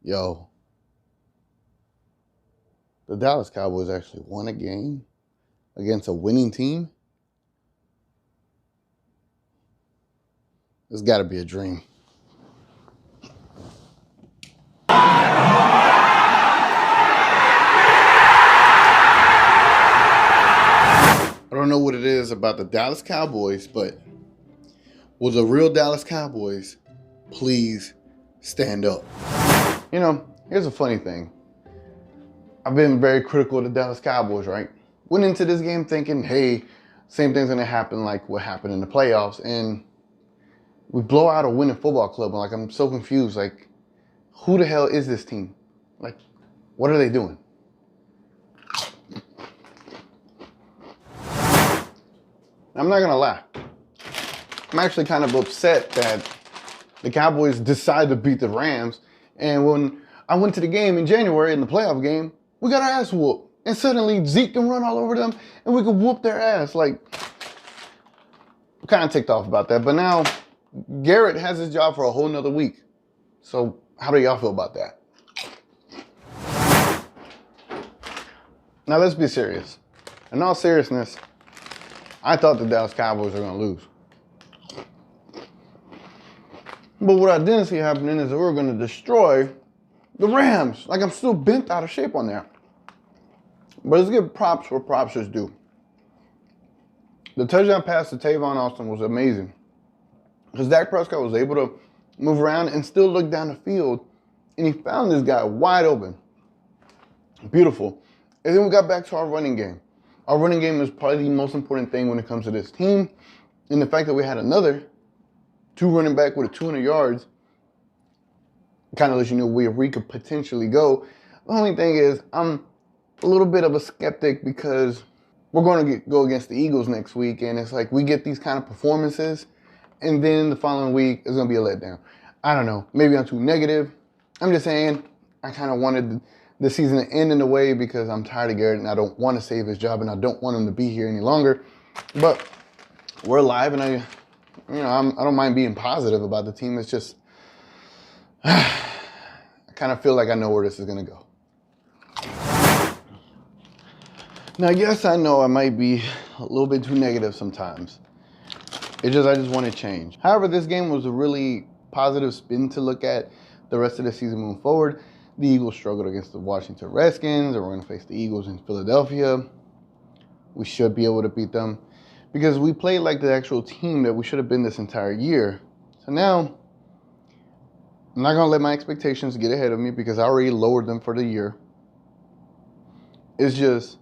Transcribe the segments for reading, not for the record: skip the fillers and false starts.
Yo, the Dallas Cowboys actually won a game against a winning team. It's got to be a dream. I don't know what it is about the Dallas Cowboys, but will the real Dallas Cowboys please stand up? You know, here's a funny thing. I've been very critical of the Dallas Cowboys, right? Went into this game thinking, hey, same thing's gonna happen like what happened in the playoffs, and we blow out a winning football club, and like I'm so confused. Like, who the hell is this team? Like, what are they doing? I'm not gonna lie. I'm actually kind of upset that the Cowboys decided to beat the Rams, and when I went to the game in January, in the playoff game, we got our ass whooped. And suddenly Zeke can run all over them and we can whoop their ass. Like, I'm kind of ticked off about that. But now Garrett has his job for a whole nother week. So how do y'all feel about that? Now let's be serious. In all seriousness, I thought the Dallas Cowboys were going to lose. But what I didn't see happening is that we were going to destroy the Rams. Like, I'm still bent out of shape on that. But let's give props where props is due. The touchdown pass to Tavon Austin was amazing. Because Dak Prescott was able to move around and still look down the field. And he found this guy wide open. Beautiful. And then we got back to our running game. Our running game is probably the most important thing when it comes to this team. And the fact that we had another two running back with 200 yards kind of lets you know where we could potentially go. The only thing is, I'm a little bit of a skeptic because we're going to go against the Eagles next week, and it's like we get these kind of performances, and then the following week is going to be a letdown. I don't know. Maybe I'm too negative. I'm just saying I kind of wanted the season to end in a way because I'm tired of Garrett, and I don't want to save his job, and I don't want him to be here any longer. But we're alive, and I don't mind being positive about the team. It's just I kind of feel like I know where this is going to go. Now, yes, I know I might be a little bit too negative sometimes. I just want to change. However, this game was a really positive spin to look at the rest of the season moving forward. The Eagles struggled against the Washington Redskins, and we're going to face the Eagles in Philadelphia. We should be able to beat them because we played like the actual team that we should have been this entire year. So now, I'm not going to let my expectations get ahead of me because I already lowered them for the year. It's just,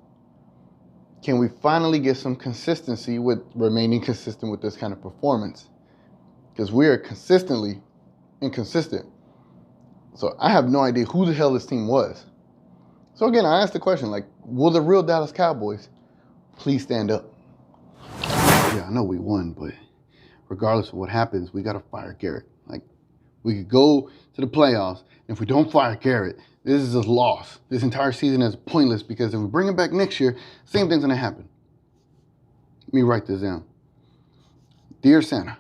can we finally get some consistency with remaining consistent with this kind of performance? Because we are consistently inconsistent. So I have no idea who the hell this team was. So again, I asked the question, like, will the real Dallas Cowboys please stand up? Yeah, I know we won, but regardless of what happens, we got to fire Garrett. Like, we could go to the playoffs, and if we don't fire Garrett, this is a loss. This entire season is pointless because if we bring him back next year, same thing's going to happen. Let me write this down. Dear Santa.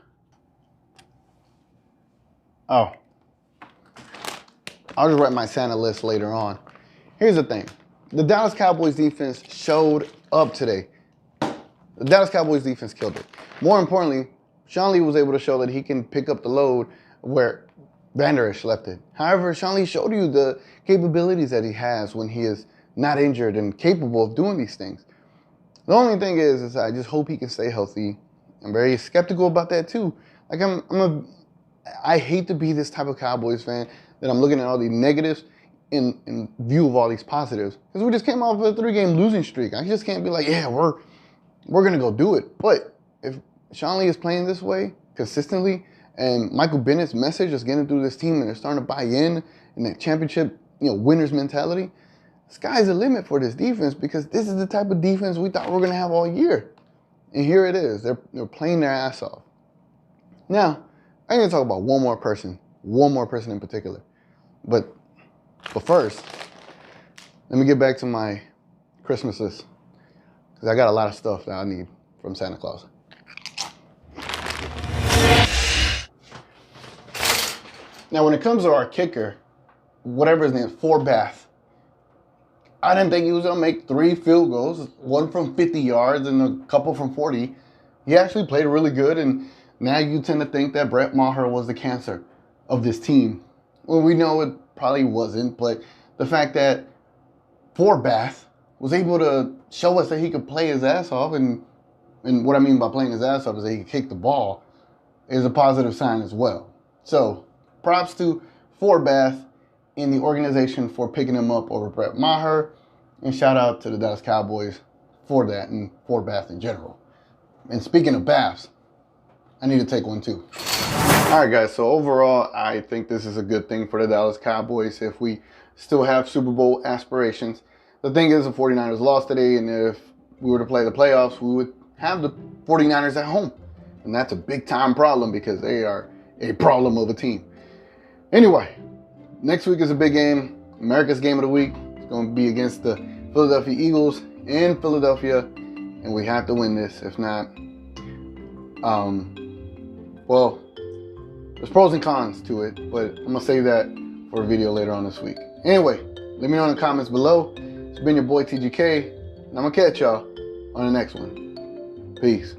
Oh. I'll just write my Santa list later on. Here's the thing. The Dallas Cowboys defense showed up today. The Dallas Cowboys defense killed it. More importantly, Sean Lee was able to show that he can pick up the load where Vander Esch left it. However, Sean Lee showed you the capabilities that he has when he is not injured and capable of doing these things. The only thing is I just hope he can stay healthy. I'm very skeptical about that too. Like I hate to be this type of Cowboys fan that I'm looking at all the negatives in view of all these positives. Because we just came off a 3-game losing streak. I just can't be like, yeah, we're gonna go do it. But if Sean Lee is playing this way consistently, and Michael Bennett's message is getting through this team and they're starting to buy in that championship, winner's mentality, sky's the limit for this defense because this is the type of defense we thought we were going to have all year. And here it is. They're playing their ass off. Now, I'm going to talk about one more person in particular. But first, let me get back to my Christmas list because I got a lot of stuff that I need from Santa Claus. Now, when it comes to our kicker, whatever his name is, Forbath. I didn't think he was going to make 3 field goals, one from 50 yards and a couple from 40. He actually played really good, and now you tend to think that Brett Maher was the cancer of this team. Well, we know it probably wasn't, but the fact that Forbath was able to show us that he could play his ass off, and what I mean by playing his ass off is that he could kick the ball, is a positive sign as well. So, props to Forbath in the organization for picking him up over Brett Maher, and shout out to the Dallas Cowboys for that and Forbath in general. And speaking of baths, I need to take one too. All right, guys, so overall, I think this is a good thing for the Dallas Cowboys if we still have Super Bowl aspirations. The thing is, the 49ers lost today, and if we were to play the playoffs, we would have the 49ers at home. And that's a big-time problem because they are a problem of a team. Anyway, next week is a big game. America's game of the week. It's going to be against the Philadelphia Eagles in Philadelphia, and we have to win this. If not, well, there's pros and cons to it, but I'm going to save that for a video later on this week. Anyway, let me know in the comments below. It's been your boy TGK, and I'm going to catch y'all on the next one. Peace.